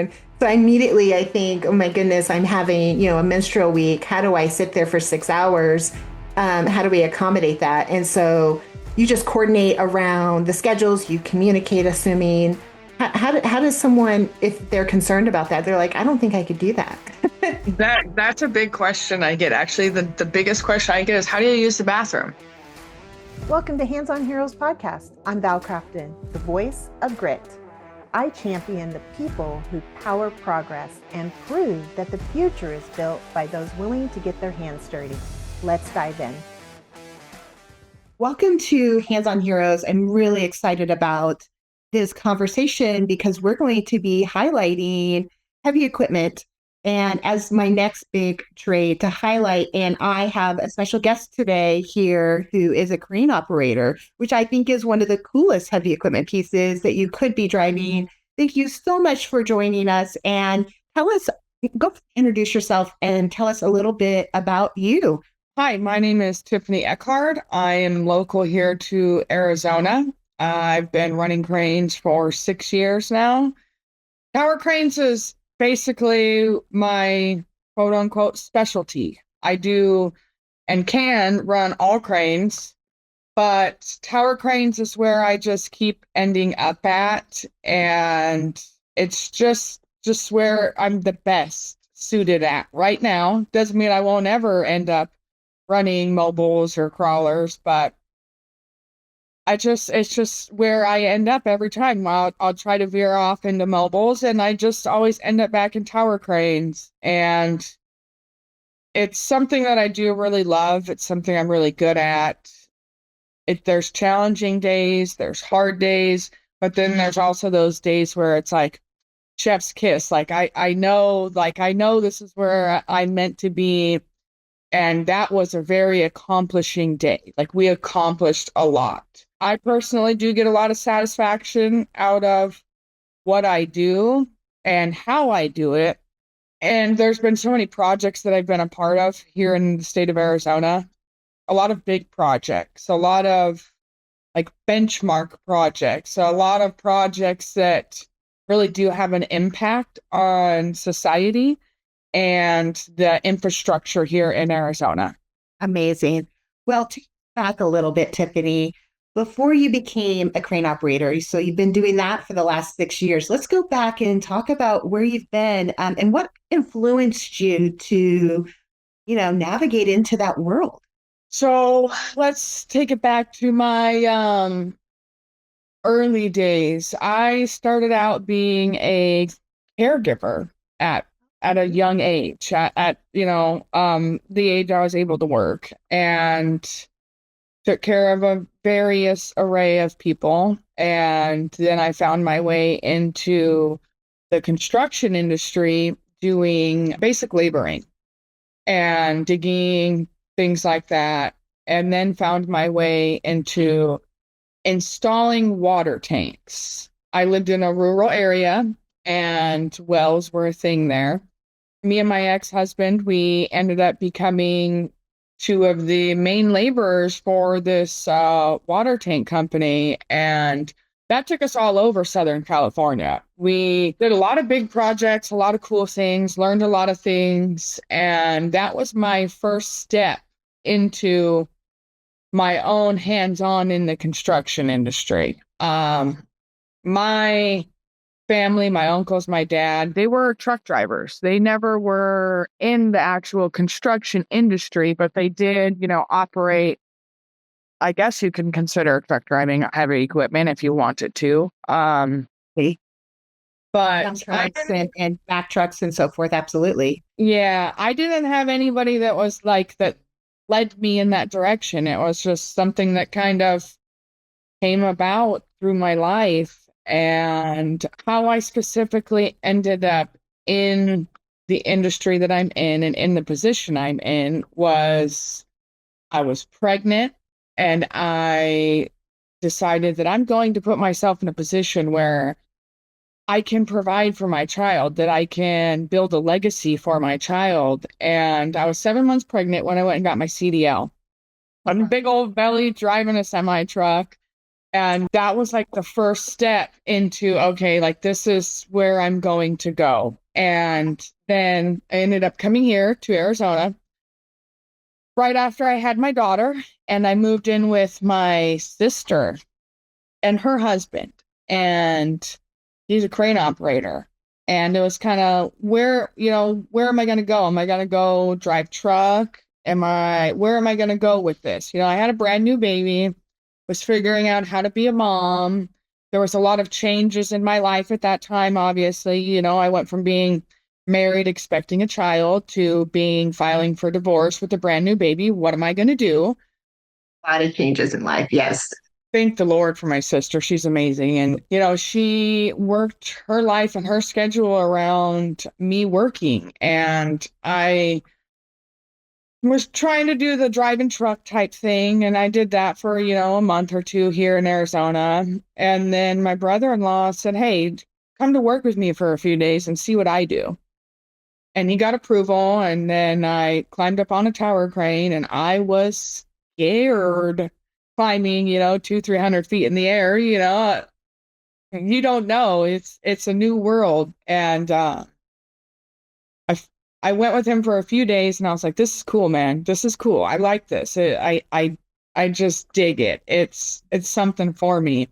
So immediately I think, oh my goodness, I'm having, a menstrual week. How do I sit there for 6 hours? How do we accommodate that? And so you just coordinate around the schedules, you communicate, assuming, how does someone, if they're concerned about that, they're like, I don't think I could do that. That's a big question I get. Actually, the biggest question I get is, how do you use the bathroom? Welcome to Hands-On Heroes podcast. I'm Val Crafton, the voice of grit. I champion the people who power progress and prove that the future is built by those willing to get their hands dirty. Let's dive in. Welcome to Hands-On Heroes. I'm really excited about this conversation because we're going to be highlighting heavy equipment and as my next big trade to highlight. And I have a special guest today here who is a crane operator, which I think is one of the coolest heavy equipment pieces that you could be driving. Thank you so much for joining us. And go introduce yourself and tell us a little bit about you. Hi, my name is Tiffany Eckard. I am local here to Arizona. I've been running cranes for 6 years now. Tower cranes is basically my quote unquote specialty. I do and can run all cranes, but tower cranes is where I just keep ending up at. And it's just where I'm the best suited at right now. Doesn't mean I won't ever end up running mobiles or crawlers, but it's just where I end up every time. I'll try to veer off into mobiles and I just always end up back in tower cranes. And it's something that I do really love. It's something I'm really good at. There's challenging days, there's hard days, but then there's also those days where it's like chef's kiss. Like I know this is where I'm meant to be. And that was a very accomplishing day. Like we accomplished a lot. I personally do get a lot of satisfaction out of what I do and how I do it. And there's been so many projects that I've been a part of here in the state of Arizona. A lot of big projects, a lot of like benchmark projects, a lot of projects that really do have an impact on society and the infrastructure here in Arizona. Amazing. Well, take back a little bit, Tiffany. Before you became a crane operator, so you've been doing that for the last 6 years. Let's go back and talk about where you've been and what influenced you to, navigate into that world. So let's take it back to my early days. I started out being a caregiver at a young age, at the age I was able to work, and took care of a various array of people. And then I found my way into the construction industry doing basic laboring and digging, things like that. And then found my way into installing water tanks. I lived in a rural area and wells were a thing there. Me and my ex-husband, we ended up becoming two of the main laborers for this water tank company. And that took us all over Southern California. We did a lot of big projects, a lot of cool things, learned a lot of things. And that was my first step into my own hands-on in the construction industry. My family, my uncles, my dad, they were truck drivers. They never were in the actual construction industry, but they did, operate, I guess you can consider truck driving heavy equipment if you wanted to. But Dump trucks and back trucks and so forth. Absolutely. Yeah, I didn't have anybody that was like that led me in that direction. It was just something that kind of came about through my life. And how I specifically ended up in the industry that I'm in and in the position I'm in was I was pregnant and I decided that I'm going to put myself in a position where I can provide for my child, that I can build a legacy for my child. And I was 7 months pregnant when I went and got my CDL. I'm a big old belly driving a semi truck. And that was like the first step into, okay, like this is where I'm going to go. And then I ended up coming here to Arizona right after I had my daughter, and I moved in with my sister and her husband, and he's a crane operator. And it was kind of where am I going to go? Am I going to go drive truck? Where am I going to go with this? I had a brand new baby, was figuring out how to be a mom. There was a lot of changes in my life at that time. Obviously, I went from being married, expecting a child, to filing for divorce with a brand new baby. What am I going to do? A lot of changes in life. Yes. Thank the Lord for my sister. She's amazing. And, she worked her life and her schedule around me working. And I was trying to do the driving truck type thing. And I did that for, a month or two here in Arizona. And then my brother-in-law said, hey, come to work with me for a few days and see what I do. And he got approval. And then I climbed up on a tower crane, and I was scared climbing, 200-300 feet in the air. You don't know. It's a new world. And I went with him for a few days, and I was like, this is cool, man. This is cool. I like this. I just dig it. It's something for me.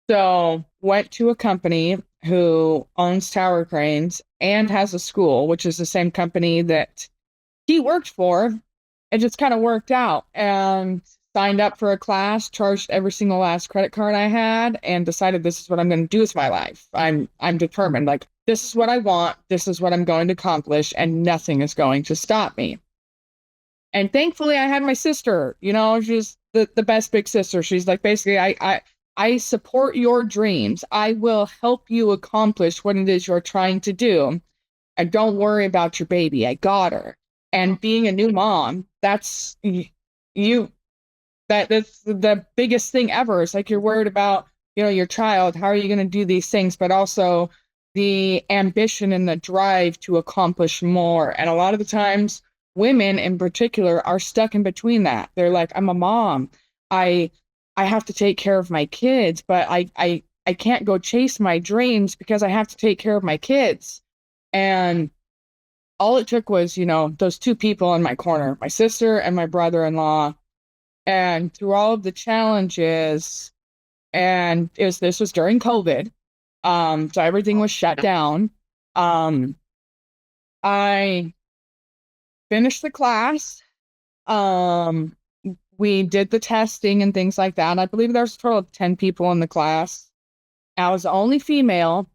So went to a company who owns tower cranes and has a school, which is the same company that he worked for. It just kind of worked out, and signed up for a class, charged every single last credit card I had, and decided this is what I'm going to do with my life. I'm determined, like, this is what I want. This is what I'm going to accomplish, and nothing is going to stop me. And thankfully I had my sister, she's the best big sister. She's like, basically, I support your dreams. I will help you accomplish what it is you're trying to do. And don't worry about your baby. I got her. And being a new mom, that's the biggest thing ever. It's like you're worried about, your child. How are you going to do these things? But also the ambition and the drive to accomplish more. And a lot of the times, women in particular are stuck in between that. They're like, I'm a mom. I have to take care of my kids, but I can't go chase my dreams because I have to take care of my kids. And all it took was, those two people in my corner, my sister and my brother-in-law. And through all of the challenges, and this was during COVID, so everything was shut down. I finished the class. We did the testing and things like that. I believe there was a total of 10 people in the class. I was the only female,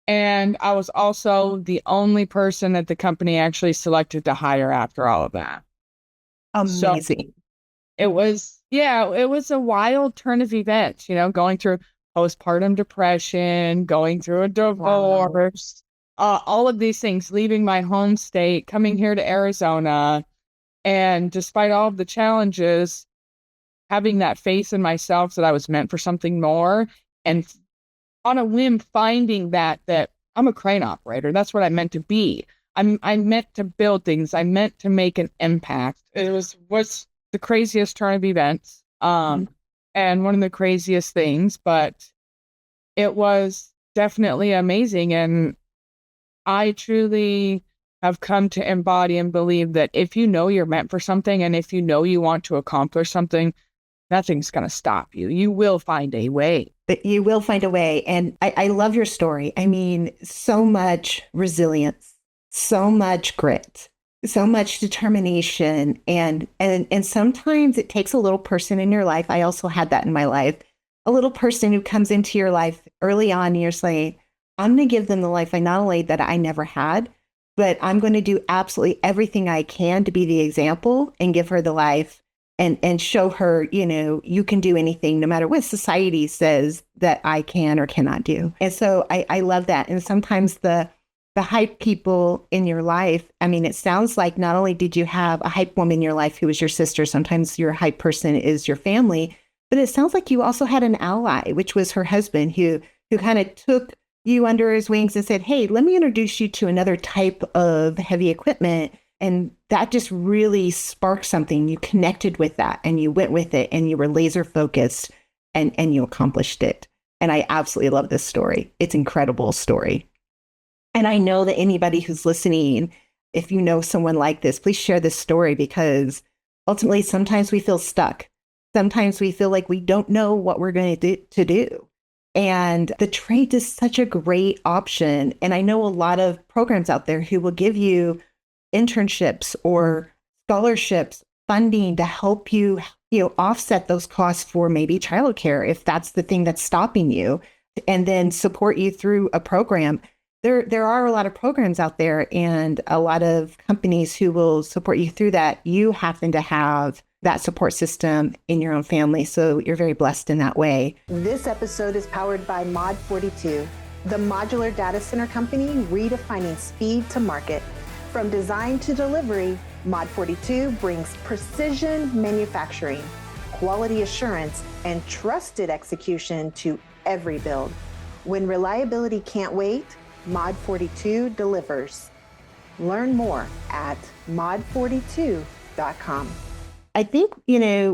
and I was also the only person that the company actually selected to hire after all of that. Amazing. So it was a wild turn of events, going through postpartum depression, going through a divorce, all of these things, leaving my home state, coming here to Arizona. And despite all of the challenges, having that faith in myself that I was meant for something more, and on a whim finding that I'm a crane operator. That's what I meant to be. I'm meant to build things. I meant to make an impact. It was the craziest turn of events, and one of the craziest things, but it was definitely amazing. And I truly have come to embody and believe that if you know you're meant for something, and if you know you want to accomplish something, nothing's going to stop you. You will find a way. But you will find a way. And I love your story. I mean, so much resilience, so much grit, so much determination. And sometimes it takes a little person in your life. I also had that in my life. A little person who comes into your life early on, and you're saying, I'm going to give them the life not only that I never had, but I'm going to do absolutely everything I can to be the example and give her the life and show her, you can do anything no matter what society says that I can or cannot do. And so I love that. And sometimes the hype people in your life, I mean, it sounds like not only did you have a hype woman in your life who was your sister, sometimes your hype person is your family, but it sounds like you also had an ally, which was her husband, who kind of took you under his wings and said, hey, let me introduce you to another type of heavy equipment. And that just really sparked something. You connected with that and you went with it and you were laser focused. and you accomplished it. And I absolutely love this story. It's an incredible story. And I know that anybody who's listening, if you know someone like this, please share this story, because ultimately sometimes we feel stuck. Sometimes we feel like we don't know what we're going to do. And the trade is such a great option. And I know a lot of programs out there who will give you internships or scholarships, funding to help you, offset those costs for maybe childcare, if that's the thing that's stopping you, and then support you through a program. There are a lot of programs out there and a lot of companies who will support you through that. You happen to have that support system in your own family, so you're very blessed in that way. This episode is powered by Mod 42, the modular data center company redefining speed to market. From design to delivery, Mod 42 brings precision manufacturing, quality assurance, and trusted execution to every build. When reliability can't wait, Mod 42 delivers. Learn more at mod42.com. I think,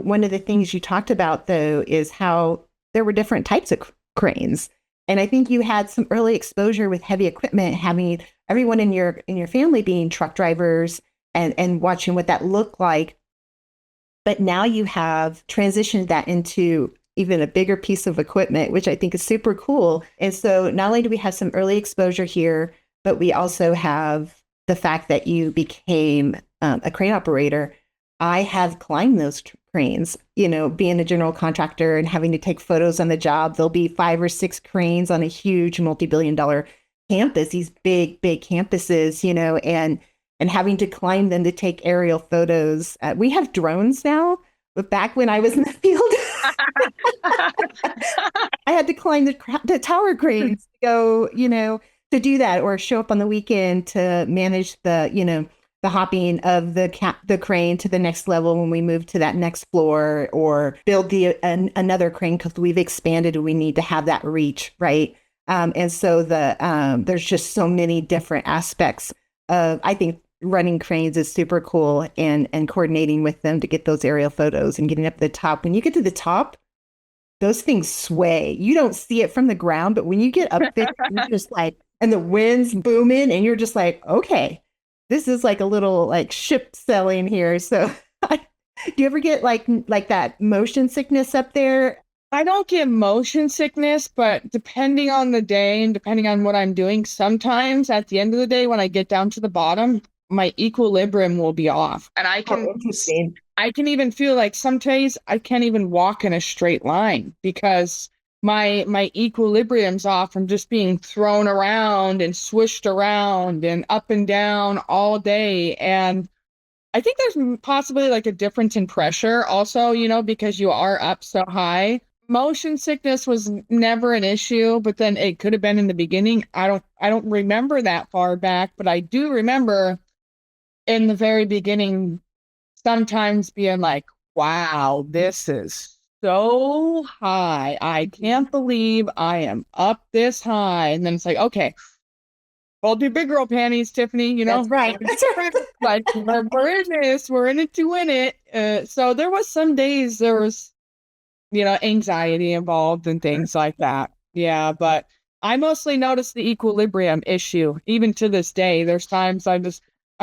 one of the things you talked about, though, is how there were different types of cranes. And I think you had some early exposure with heavy equipment, having everyone in your family being truck drivers and watching what that looked like. But now you have transitioned that into even a bigger piece of equipment, which I think is super cool. And so not only do we have some early exposure here, but we also have the fact that you became a crane operator. I have climbed those cranes, being a general contractor and having to take photos on the job. There'll be 5 or 6 cranes on a huge multi-billion-dollar campus, these big, big campuses, and having to climb them to take aerial photos. We have drones now, but back when I was in the field, I had to climb the tower cranes to go, to do that, or show up on the weekend to manage the hopping of the crane to the next level when we move to that next floor, or build another crane because we've expanded and we need to have that reach, right? And so there's just so many different aspects of, I think, running cranes is super cool, and coordinating with them to get those aerial photos and getting up to the top. When you get to the top, those things sway. You don't see it from the ground, but when you get up there, you're just like, and the wind's booming, and you're just like, okay, this is like a little like ship sailing here. So do you ever get like that motion sickness up there? I don't get motion sickness, but depending on the day and depending on what I'm doing, sometimes at the end of the day, when I get down to the bottom, my equilibrium will be off. And I can even feel like some days I can't even walk in a straight line because my equilibrium's off from just being thrown around and swished around and up and down all day. And I think there's possibly like a difference in pressure also, because you are up so high. Motion sickness was never an issue, but then it could have been in the beginning. I don't remember that far back, but I do remember in the very beginning sometimes being like, wow, this is so high. I can't believe I am up this high. And then it's like, okay, well, do big girl panties, Tiffany, That's right. That's right. Like, we're in this, we're in it to win it. So there was some days there was, anxiety involved and things like that. Yeah, but I mostly noticed the equilibrium issue. Even to this day, there's times I'm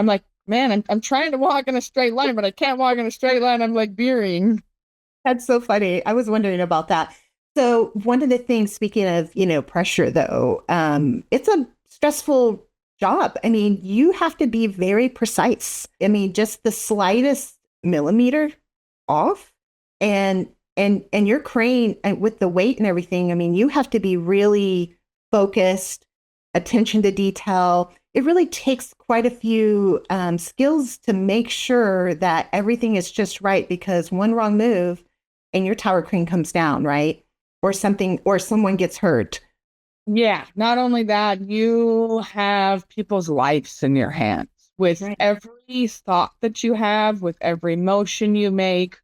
like, man, I'm trying to walk in a straight line, but I can't walk in a straight line. I'm like veering. That's so funny. I was wondering about that. So one of the things, speaking of, pressure, though, it's a stressful job. I mean, you have to be very precise. I mean, just the slightest millimeter off, and your crane, and with the weight and everything, I mean, you have to be really focused, attention to detail. It really takes quite a few skills to make sure that everything is just right, because one wrong move and your tower crane comes down, right? Or something, or someone gets hurt. Yeah, not only that, you have people's lives in your hands with every thought that you have, with every motion you make,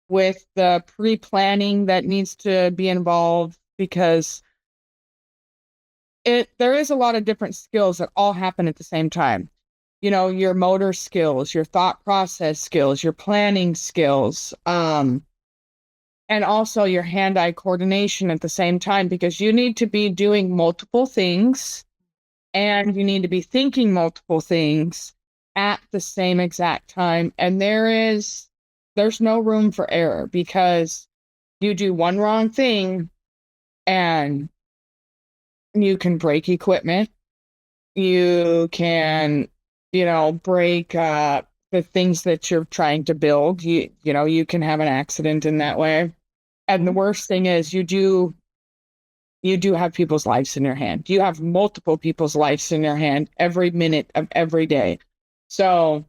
with the pre-planning that needs to be involved, because there is a lot of different skills that all happen at the same time. Your motor skills, your thought process skills, your planning skills, and also your hand-eye coordination at the same time, because you need to be doing multiple things and you need to be thinking multiple things at the same exact time. And there's no room for error, because you do one wrong thing and you can break equipment. You can, break the things that you're trying to build. You can have an accident in that way. And the worst thing is you do have people's lives in your hand. You have multiple people's lives in your hand every minute of every day. So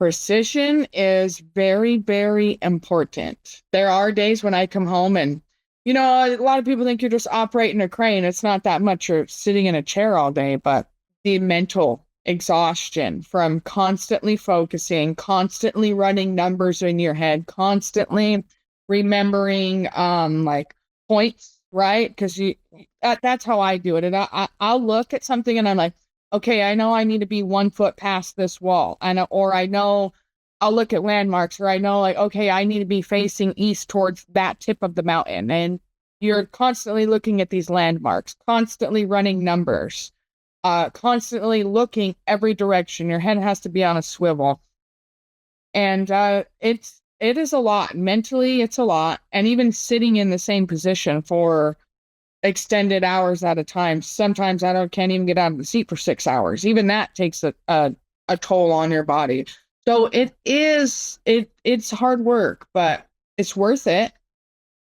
precision is very, very important. There are days when I come home and, a lot of people think you're just operating a crane. It's not that much. You're sitting in a chair all day, but the mental exhaustion from constantly focusing, constantly running numbers in your head, constantly remembering like points, right? Because that's how I do it. And I'll look at something and I'm like, okay, I know I need to be 1 foot past this wall. I know I'll look at landmarks, or I know, like, okay, I need to be facing east towards that tip of the mountain. And you're constantly looking at these landmarks, constantly running numbers, constantly looking every direction. Your head has to be on a swivel. And it is a lot. Mentally, it's a lot. And even sitting in the same position for extended hours at a time. Sometimes can't even get out of the seat for 6 hours. Even that takes a toll on your body. So it's hard work, but it's worth it.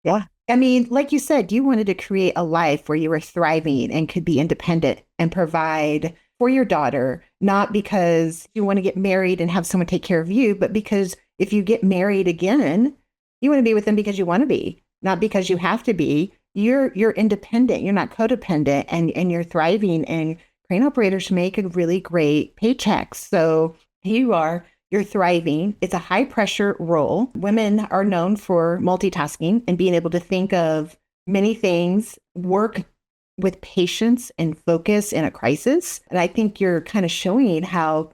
Yeah. I mean, like you said, you wanted to create a life where you were thriving and could be independent and provide for your daughter, not because you want to get married and have someone take care of you, but because if you get married again, you want to be with them because you want to be, not because you have to be. You're independent. You're not codependent, and you're thriving. And crane operators make a really great paycheck. So here you are. You're thriving. It's a high pressure role. Women are known for multitasking and being able to think of many things, work with patience and focus in a crisis. And I think you're kind of showing how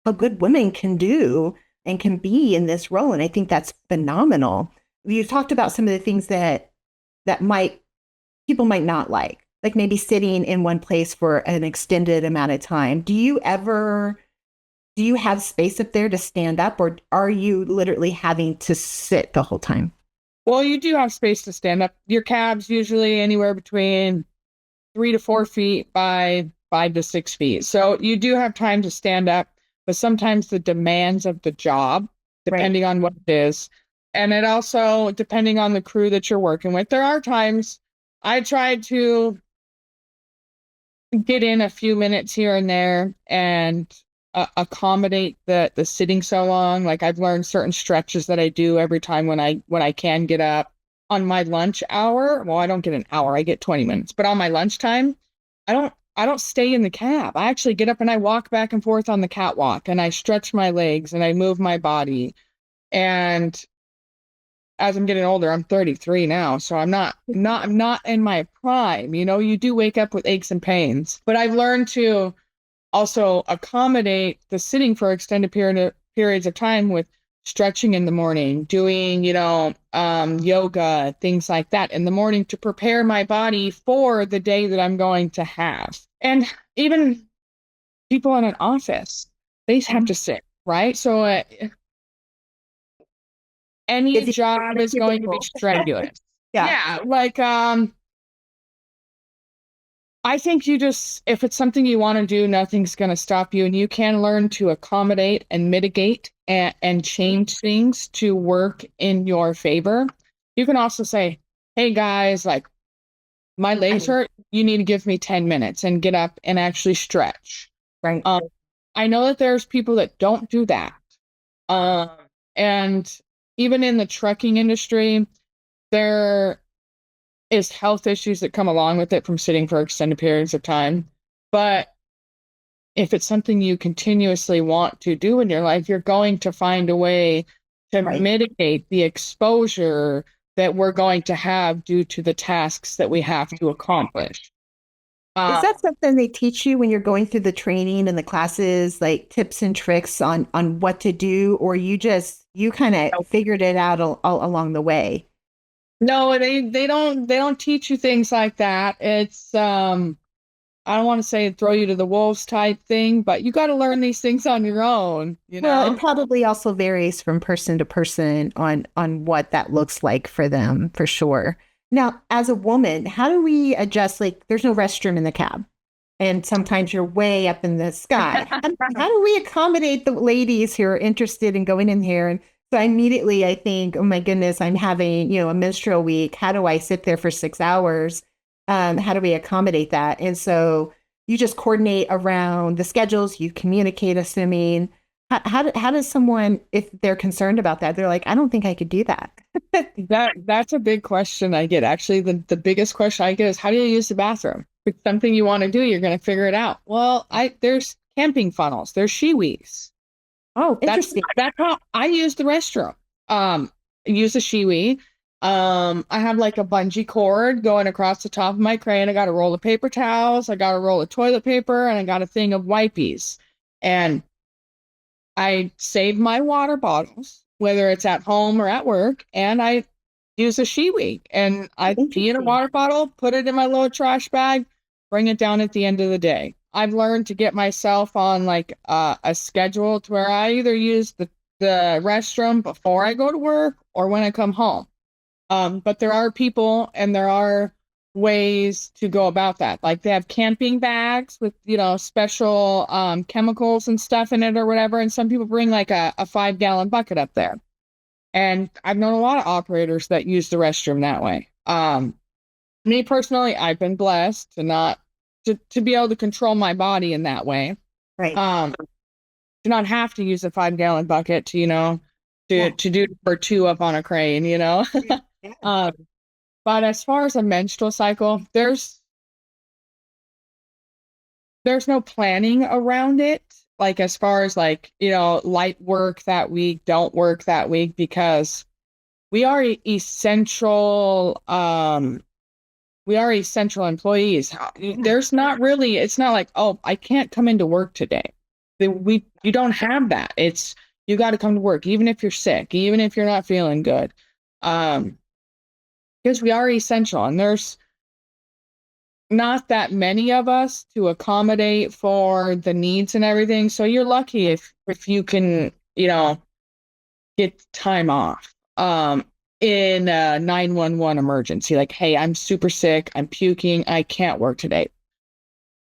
good women can do and can be in this role. And I think that's phenomenal. You talked about some of the things that people might not like maybe sitting in one place for an extended amount of time. Do you have space up there to stand up, or are you literally having to sit the whole time? Well, you do have space to stand up. Your cab's usually anywhere between 3 to 4 feet by 5 to 6 feet. So you do have time to stand up, but sometimes the demands of the job, depending on what it is, and it also, depending on the crew that you're working with, there are times I try to get in a few minutes here and there and accommodate the sitting so long. Like, I've learned certain stretches that I do every time when I can get up on my lunch hour. Well, I don't get an hour, I get 20 minutes, but on my lunchtime, I don't stay in the cab. I actually get up and I walk back and forth on the catwalk, and I stretch my legs and I move my body. And as I'm getting older, I'm 33 now, so I'm not in my prime. You do wake up with aches and pains, but I've learned to also accommodate the sitting for extended periods of time with stretching in the morning, doing, yoga, things like that in the morning to prepare my body for the day that I'm going to have. And even people in an office, they have to sit, right? So any job is going to be strenuous. Yeah. Like, I think if it's something you want to do, nothing's going to stop you. And you can learn to accommodate and mitigate and change things to work in your favor. You can also say, hey guys, like, my legs hurt. You need to give me 10 minutes and get up and actually stretch. Right. I know that there's people that don't do that. And even in the trucking industry, there is health issues that come along with it from sitting for extended periods of time. But if it's something you continuously want to do in your life, you're going to find a way to mitigate the exposure that we're going to have due to the tasks that we have to accomplish. Is that something they teach you when you're going through the training and the classes, like tips and tricks on what to do, or you kind of figured it out all along the way? No, they don't teach you things like that. It's I don't want to say throw you to the wolves type thing, but you got to learn these things on your own, you Well, know? it probably also varies from person to person on what that looks like for them, for sure. Now, as a woman, how do we adjust? Like, there's no restroom in the cab, and sometimes you're way up in the sky. How do we accommodate the ladies who are interested in going in here? And so immediately I think, oh my goodness, I'm having, a menstrual week. How do I sit there for 6 hours? How do we accommodate that? And so you just coordinate around the schedules, you communicate, assuming how does someone, if they're concerned about that, they're like, I don't think I could do that. That's a big question I get. Actually, the biggest question I get is how do you use the bathroom? If it's something you want to do, you're going to figure it out. Well, there's camping funnels, there's shiwis. Oh, That's interesting. that's how I use the restroom. Use a shiwi. I have like a bungee cord going across the top of my crane. I got a roll of paper towels, I got a roll of toilet paper, and I got a thing of wipies. And I save my water bottles, whether it's at home or at work, and I use a shiwi. And I pee in a Interesting. water bottle, put it in my little trash bag, bring it down at the end of the day. I've learned to get myself on like a schedule to where I either use the restroom before I go to work or when I come home. But there are people and there are ways to go about that. Like they have camping bags with, special chemicals and stuff in it or whatever. And some people bring like a 5-gallon bucket up there. And I've known a lot of operators that use the restroom that way. Me personally, I've been blessed to be able to control my body in that way. Right. To not have to use a 5-gallon bucket to do for two up on a crane, Yeah. But as far as a menstrual cycle, there's no planning around it. Like as far as like, light work that week, don't work that week, because we are essential employees. There's not really, it's not like, oh, I can't come into work today. You don't have that. It's, you got to come to work, even if you're sick, even if you're not feeling good. Because we are essential and there's not that many of us to accommodate for the needs and everything. So you're lucky if you can, get time off. In a 911 emergency, like, hey, I'm super sick, I'm puking, I can't work today.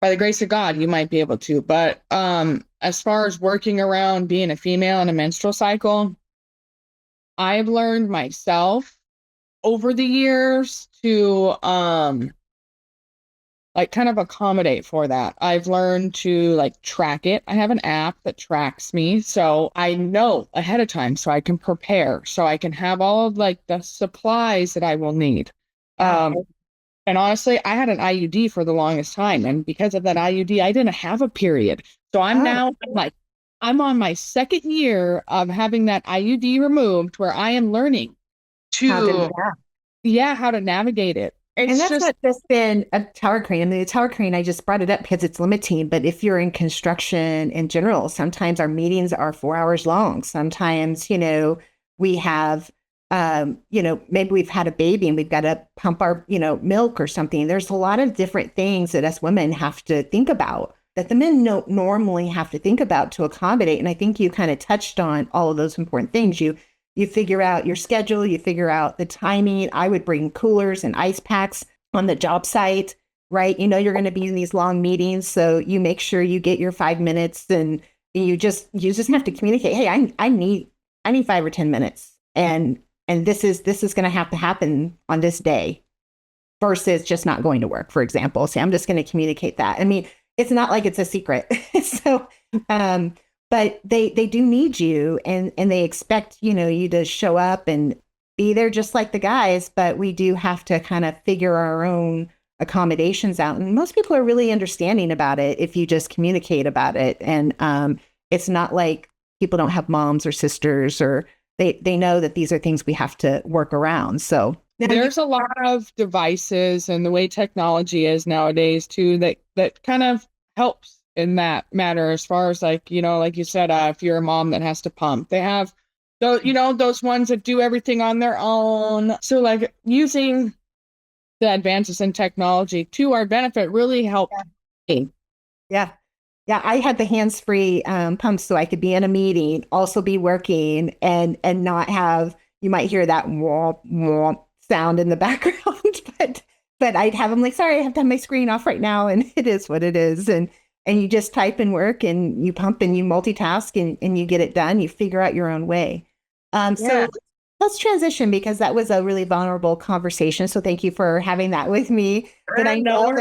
By the grace of God, you might be able to. But as far as working around being a female in a menstrual cycle, I've learned myself over the years to like kind of accommodate for that. I've learned to like track it. I have an app that tracks me, so I know ahead of time, so I can prepare, so I can have all of like the supplies that I will need. And honestly, I had an IUD for the longest time, and because of that IUD, I didn't have a period. So I'm on my second year of having that IUD removed, where I am learning how to navigate it. And that's not just been a tower crane. I mean, the tower crane, I just brought it up because it's limiting. But if you're in construction in general, sometimes our meetings are 4 hours long. Sometimes, we have, maybe we've had a baby and we've got to pump our, milk or something. There's a lot of different things that us women have to think about that the men don't normally have to think about to accommodate. And I think you kind of touched on all of those important things. You figure out your schedule, you figure out the timing. I would bring coolers and ice packs on the job site, right? You're going to be in these long meetings, so you make sure you get your 5 minutes, and you just have to communicate. Hey, I need 5 or 10 minutes, and this is going to have to happen on this day, versus just not going to work, for example. So I'm just going to communicate that. I mean, it's not like it's a secret. So, but they do need you, and they expect, you to show up and be there just like the guys, but we do have to kind of figure our own accommodations out. And most people are really understanding about it if you just communicate about it. And it's not like people don't have moms or sisters, or they know that these are things we have to work around. So there's a lot of devices, and the way technology is nowadays too, that kind of helps in that matter, as far as like, like you said, if you're a mom that has to pump, they have Though, those ones that do everything on their own. So like using the advances in technology to our benefit really helped me. Yeah. Yeah. I had the hands-free pumps so I could be in a meeting, also be working and not have, you might hear that womp, womp sound in the background, but I'd have them like, sorry, I have to have my screen off right now. And it is what it is. And you just type and work and you pump and you multitask and you get it done. You figure out your own way. So let's transition because that was a really vulnerable conversation. So thank you for having that with me. But I know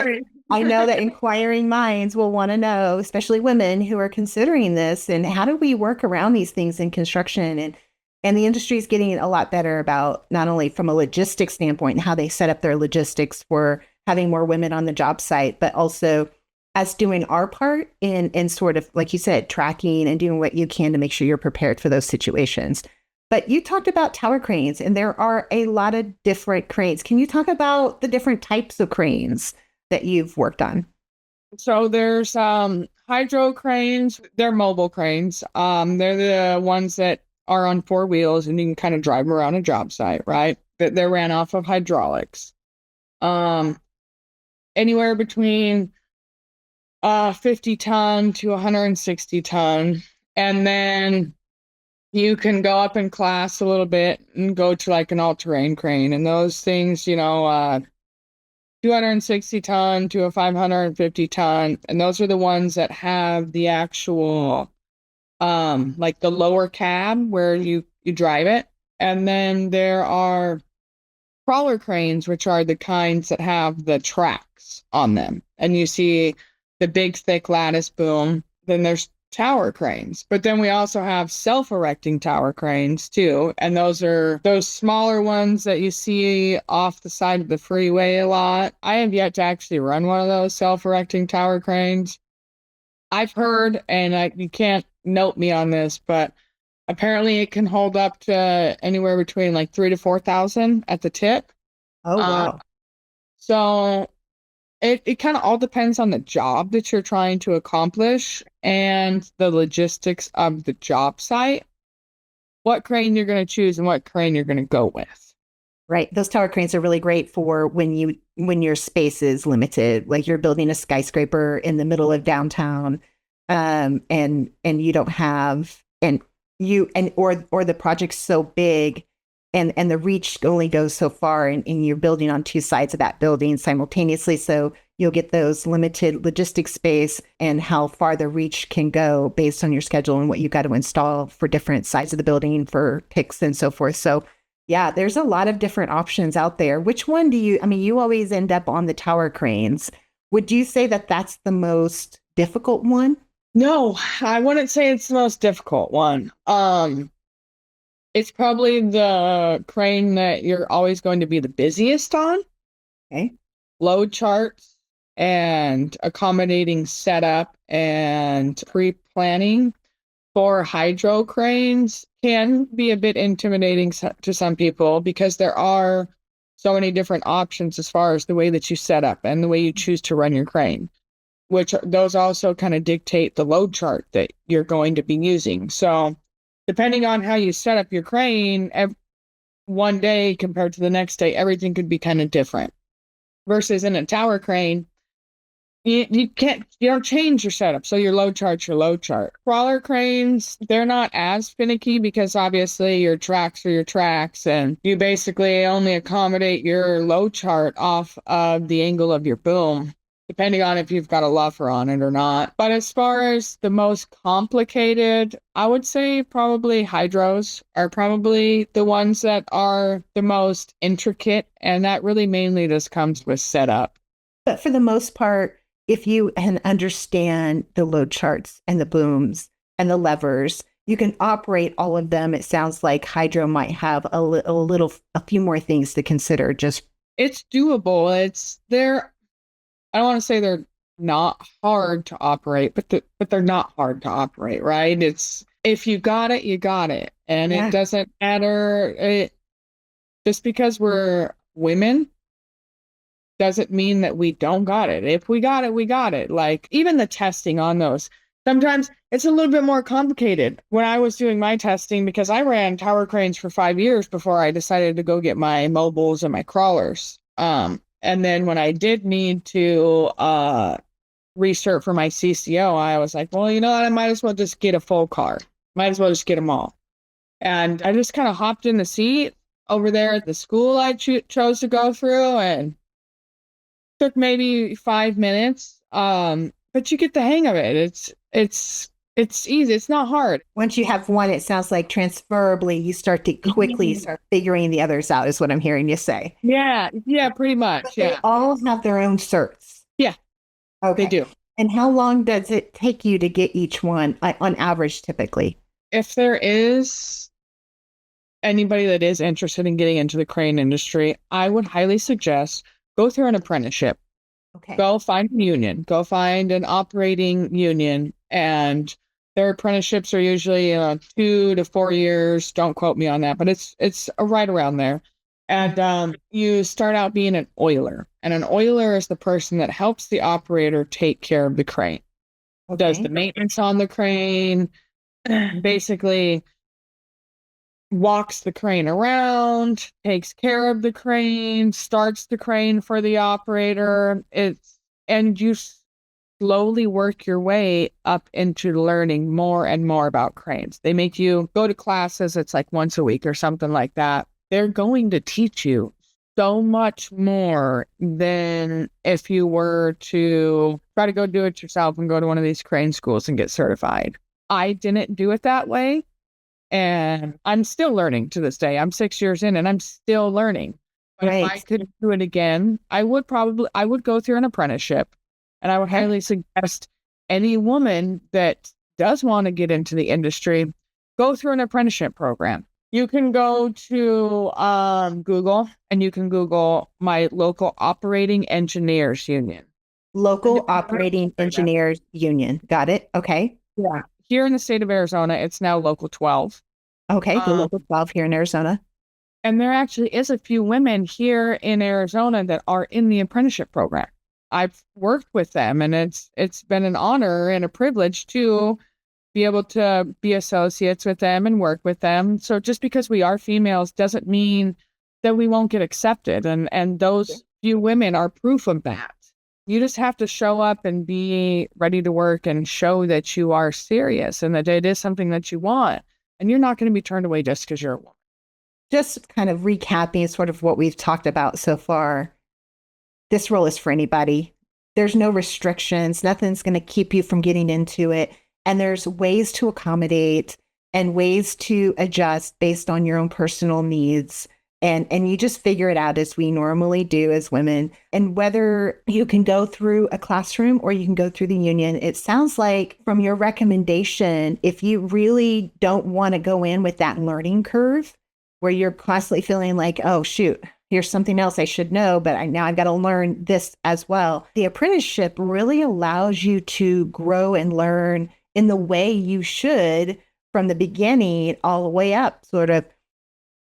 that inquiring minds will want to know, especially women who are considering this, and how do we work around these things in construction? And the industry is getting a lot better about not only from a logistics standpoint and how they set up their logistics for having more women on the job site, but also us doing our part in sort of, like you said, tracking and doing what you can to make sure you're prepared for those situations. But you talked about tower cranes, and there are a lot of different cranes. Can you talk about the different types of cranes that you've worked on? So there's hydro cranes. They're mobile cranes. They're the ones that are on 4 wheels and you can kind of drive them around a job site, right? They're ran off of hydraulics. Anywhere between 50 ton to 160 ton. And then you can go up in class a little bit and go to like an all-terrain crane. And those things, 260 ton to a 550 ton. And those are the ones that have the actual, like the lower cab where you drive it. And then there are crawler cranes, which are the kinds that have the tracks on them. And you see the big, thick lattice boom. Then there's tower cranes, but then we also have self-erecting tower cranes too, and those are those smaller ones that you see off the side of the freeway a lot. I have yet to actually run one of those self-erecting tower cranes. I've heard, and you can't note me on this, but apparently it can hold up to anywhere between like 3,000 to 4,000 at the tip. Oh wow. So it kind of all depends on the job that you're trying to accomplish and the logistics of the job site, what crane you're going to choose and what crane you're going to go with. Right. Those tower cranes are really great for when your space is limited, like you're building a skyscraper in the middle of downtown, and you don't have, or the project's so big and the reach only goes so far, and you're building on 2 sides of that building simultaneously. So you'll get those limited logistics space and how far the reach can go based on your schedule and what you've got to install for different sides of the building for picks and so forth. So yeah, there's a lot of different options out there. Which one you always end up on the tower cranes. Would you say that that's the most difficult one? No, I wouldn't say it's the most difficult one. It's probably the crane that you're always going to be the busiest on. Okay. Load charts and accommodating setup and pre-planning for hydro cranes can be a bit intimidating to some people because there are so many different options as far as the way that you set up and the way you choose to run your crane, which those also kind of dictate the load chart that you're going to be using. So depending on how you set up your crane, one day compared to the next day, everything could be kind of different. Versus in a tower crane, you don't change your setup. So your load chart's your load chart. Crawler cranes, they're not as finicky because obviously your tracks are your tracks and you basically only accommodate your load chart off of the angle of your boom, depending on if you've got a luffer on it or not. But as far as the most complicated, I would say probably hydros are probably the ones that are the most intricate, and that really mainly just comes with setup. But for the most part, if you can understand the load charts and the booms and the levers, you can operate all of them. It sounds like hydro might have a few more things to consider. It's doable. I don't want to say they're not hard to operate, but they're not hard to operate, right? It's if you got it, you got it. And It doesn't matter. Just because we're women doesn't mean that we don't got it. If we got it, we got it. Like even the testing on those, Sometimes it's a little bit more complicated. When I was doing my testing, because I ran tower cranes for 5 years before I decided to go get my mobiles and my crawlers. And then when I did need to restart for my CCO, I was like, well, you know what? I might as well just get a full car. Might as well just get them all. And I just kind of hopped in the seat over there at the school I chose to go through, and took maybe 5 minutes. But you get the hang of it. It's easy. It's not hard. Once you have one, it sounds like transferably you start to quickly start figuring the others out, is what I'm hearing you say. Yeah, pretty much. But they all have their own certs. Yeah. Okay. They do. And how long does it take you to get each one, on average, typically? If there is anybody that is interested in getting into the crane industry, I would highly suggest go through an apprenticeship. Okay. Go find a union. Go find an operating union. And their apprenticeships are usually 2 to 4 years. Don't quote me on that, but it's right around there. And you start out being an oiler. And an oiler is the person that helps the operator take care of the crane. Okay. Does the maintenance on the crane, basically walks the crane around, takes care of the crane, starts the crane for the operator. And you slowly work your way up into learning more and more about cranes. They make you go to classes. It's like once a week or something like that. They're going to teach you so much more than if you were to try to go do it yourself and go to one of these crane schools and get certified. I didn't do it that way. And I'm still learning to this day. I'm 6 years in and I'm still learning. But Right. if I could do it again, I would go through an apprenticeship. And I would highly suggest any woman that does want to get into the industry, go through an apprenticeship program. You can go to Google, and you can Google my local operating engineers union. Local Operating Engineers Union. Got it. Okay. Yeah. Here in the state of Arizona, it's now Local 12. Okay. The Local 12 here in Arizona. And there actually is a few women here in Arizona that are in the apprenticeship program. I've worked with them, and it's been an honor and a privilege to be able to be associates with them and work with them. So just because we are females doesn't mean that we won't get accepted. And those few women are proof of that. You just have to show up and be ready to work and show that you are serious and that it is something that you want. And you're not going to be turned away just because you're a woman. Just kind of recapping sort of what we've talked about so far. This role is for anybody. There's no restrictions. Nothing's going to keep you from getting into it. And there's ways to accommodate and ways to adjust based on your own personal needs. And you just figure it out as we normally do as women. And whether you can go through a classroom or you can go through the union, it sounds like from your recommendation, if you really don't want to go in with that learning curve where you're constantly feeling like, oh, shoot, here's something else I should know, but now I've got to learn this as well. The apprenticeship really allows you to grow and learn in the way you should from the beginning all the way up, sort of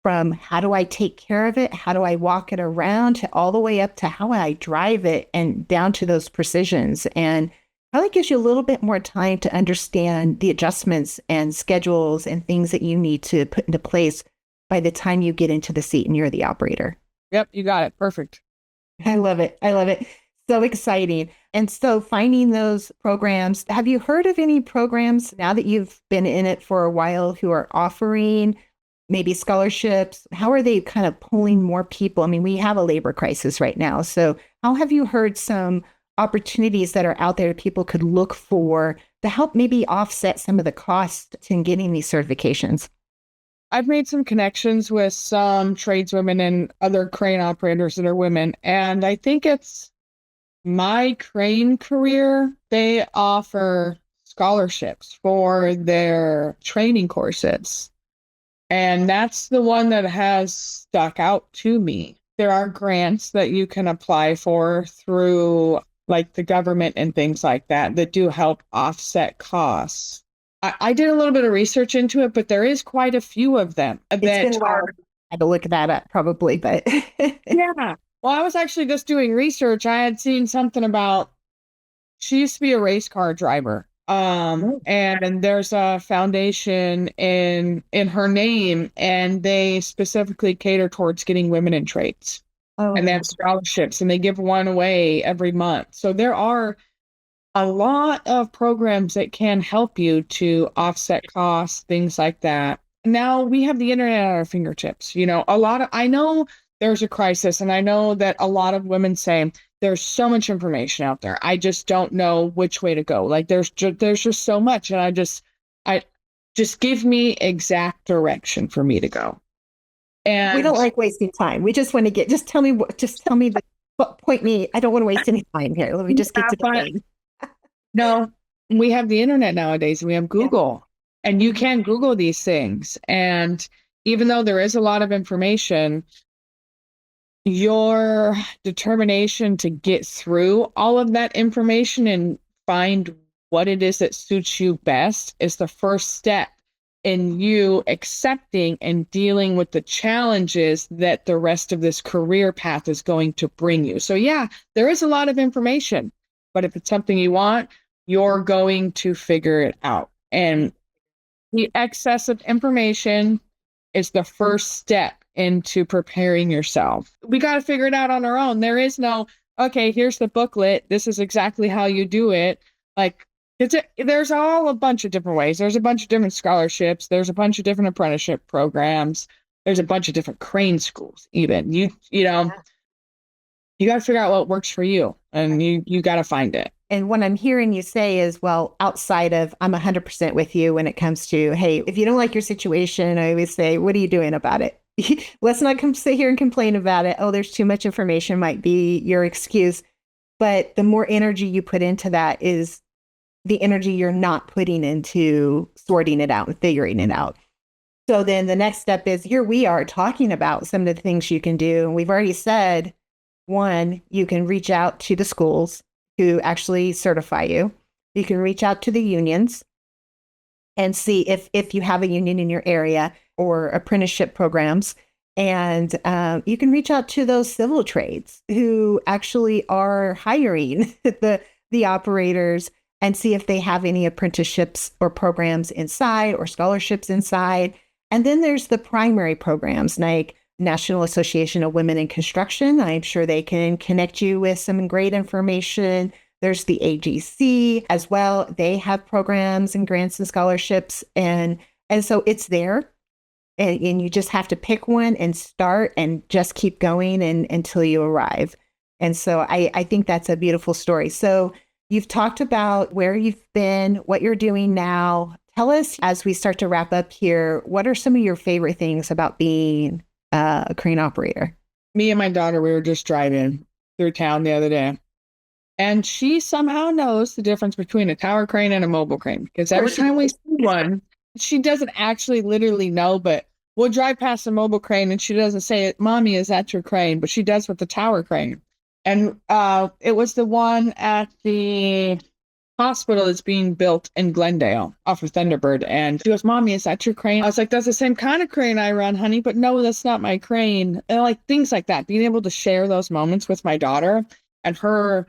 from how do I take care of it? How do I walk it around to all the way up to how I drive it and down to those precisions. And probably gives you a little bit more time to understand the adjustments and schedules and things that you need to put into place by the time you get into the seat and you're the operator. Yep, you got it. Perfect. I love it. I love it. So exciting. And so finding those programs, have you heard of any programs now that you've been in it for a while who are offering maybe scholarships? How are they kind of pulling more people? I mean, we have a labor crisis right now. So how have you heard some opportunities that are out there people could look for to help maybe offset some of the costs in getting these certifications? I've made some connections with some tradeswomen and other crane operators that are women. And I think it's My Crane Career. They offer scholarships for their training courses. And that's the one that has stuck out to me. There are grants that you can apply for through like the government and things like that do help offset costs. I did a little bit of research into it, but there is quite a few of them. It's been a while. I had to look that up probably, but yeah. Well, I was actually just doing research. I had seen something about, she used to be a race car driver. And there's a foundation in her name, and they specifically cater towards getting women in trades. Oh, And they have scholarships, and they give one away every month. So there are a lot of programs that can help you to offset costs, things like that. Now we have the internet at our fingertips. I know there's a crisis, and I know that a lot of women say there's so much information out there. I just don't know which way to go. Like there's just so much, and I just give me exact direction for me to go. And we don't like wasting time. We just want to tell me point me. I don't want to waste any time here. Let me just get to the thing. No, we have the internet nowadays. We have Google, and you can Google these things. And even though there is a lot of information, your determination to get through all of that information and find what it is that suits you best is the first step in you accepting and dealing with the challenges that the rest of this career path is going to bring you. So yeah, there is a lot of information, but if it's something you want, you're going to figure it out. And the excess of information is the first step into preparing yourself. We got to figure it out on our own. There is no, okay, here's the booklet. This is exactly how you do it. Like, there's all a bunch of different ways. There's a bunch of different scholarships. There's a bunch of different apprenticeship programs. There's a bunch of different crane schools, even. You got to figure out what works for you, and you got to find it. And what I'm hearing you say is, well, outside of, I'm 100% with you when it comes to, hey, if you don't like your situation, I always say, what are you doing about it? Let's not sit here and complain about it. Oh, there's too much information might be your excuse. But the more energy you put into that is the energy you're not putting into sorting it out and figuring it out. So then the next step is, here we are talking about some of the things you can do. And we've already said, one, you can reach out to the schools who actually certify you. You can reach out to the unions and see if you have a union in your area or apprenticeship programs. And you can reach out to those civil trades who actually are hiring the operators and see if they have any apprenticeships or programs inside or scholarships inside. And then there's the primary programs like National Association of Women in Construction. I'm sure they can connect you with some great information. There's the AGC as well. They have programs and grants and scholarships. And so it's there. And you just have to pick one and start and just keep going until you arrive. And so I think that's a beautiful story. So you've talked about where you've been, what you're doing now. Tell us, as we start to wrap up here, what are some of your favorite things about being a crane operator? Me and my daughter, we were just driving through town the other day, and she somehow knows the difference between a tower crane and a mobile crane, because every time we see one, she doesn't actually literally know, but we'll drive past a mobile crane and she doesn't say, "Mommy, is that your crane?" But she does with the tower crane. And it was the one at the hospital that's being built in Glendale off of Thunderbird. And she goes, "Mommy, is that your crane?" I was like, "That's the same kind of crane I run, honey, but no, that's not my crane." And like things like that, being able to share those moments with my daughter and her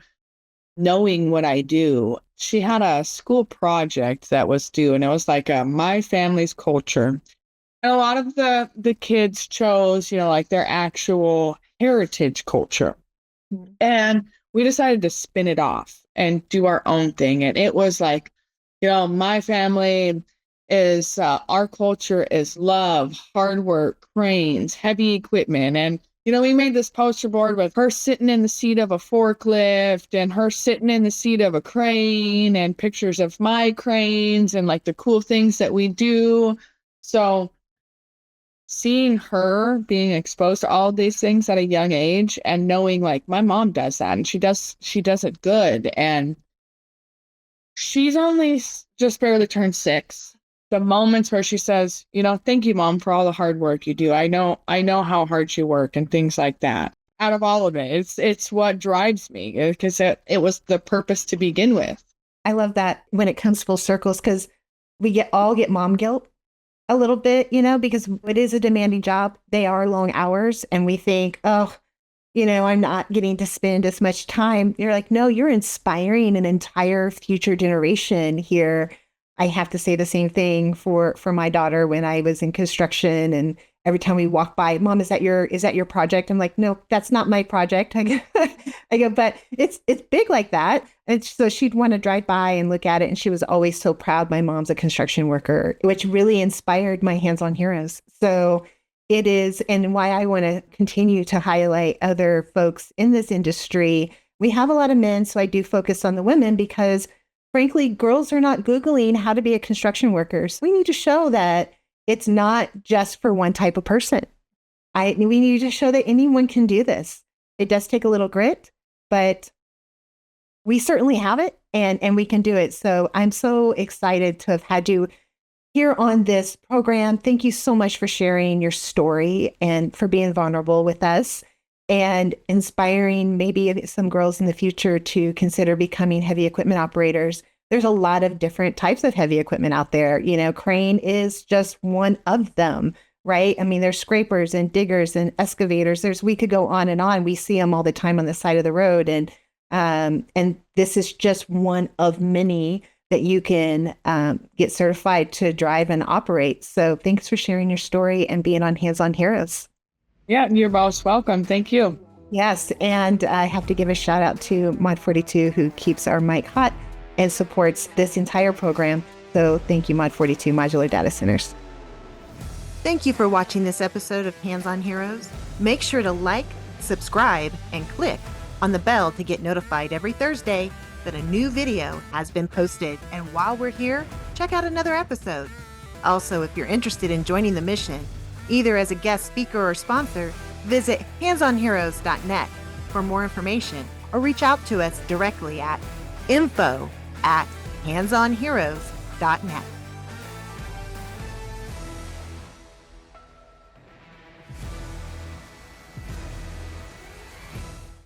knowing what I do. She had a school project that was due, and it was like my family's culture. And a lot of the kids chose, like their actual heritage culture. Mm-hmm. And we decided to spin it off and do our own thing. And it was like, my family is, our culture is love, hard work, cranes, heavy equipment. And, we made this poster board with her sitting in the seat of a forklift and her sitting in the seat of a crane and pictures of my cranes and like the cool things that we do. So seeing her being exposed to all these things at a young age and knowing like my mom does that and she does it good, and she's only just barely turned 6. The moments where she says, "Thank you, Mom, for all the hard work you do. I know how hard you work," and things like that. Out of all of it, it's what drives me, because it was the purpose to begin with. I love that when it comes full circles, because we all get mom guilt a little bit, because it is a demanding job. They are long hours, and we think, oh, I'm not getting to spend as much time. You're like, no, you're inspiring an entire future generation here. I have to say the same thing for my daughter when I was in construction, and every time we walk by, Mom, is that your project? I'm like, no, that's not my project. I go, but it's big like that. And so she'd want to drive by and look at it. And she was always so proud my mom's a construction worker, which really inspired my Hands-On Heroes. So it is, and why I want to continue to highlight other folks in this industry. We have a lot of men, so I do focus on the women because frankly, girls are not Googling how to be a construction worker. So we need to show that it's not just for one type of person. We need to show that anyone can do this. It does take a little grit, but we certainly have it and we can do it. So I'm so excited to have had you here on this program. Thank you so much for sharing your story and for being vulnerable with us and inspiring maybe some girls in the future to consider becoming heavy equipment operators. There's a lot of different types of heavy equipment out there. Crane is just one of them, right? I mean, there's scrapers and diggers and excavators. We could go on and on. We see them all the time on the side of the road. And this is just one of many that you can get certified to drive and operate. So thanks for sharing your story and being on Hands-On Heroes. Yeah, you're most welcome. Thank you. Yes, and I have to give a shout out to Mod 42 who keeps our mic hot and supports this entire program. So thank you, Mod 42 Modular Data Centers. Thank you for watching this episode of Hands-On Heroes. Make sure to like, subscribe, and click on the bell to get notified every Thursday that a new video has been posted. And while we're here, check out another episode. Also, if you're interested in joining the mission, either as a guest speaker or sponsor, visit handsonheroes.net for more information or reach out to us directly at info@handsonheroes.net.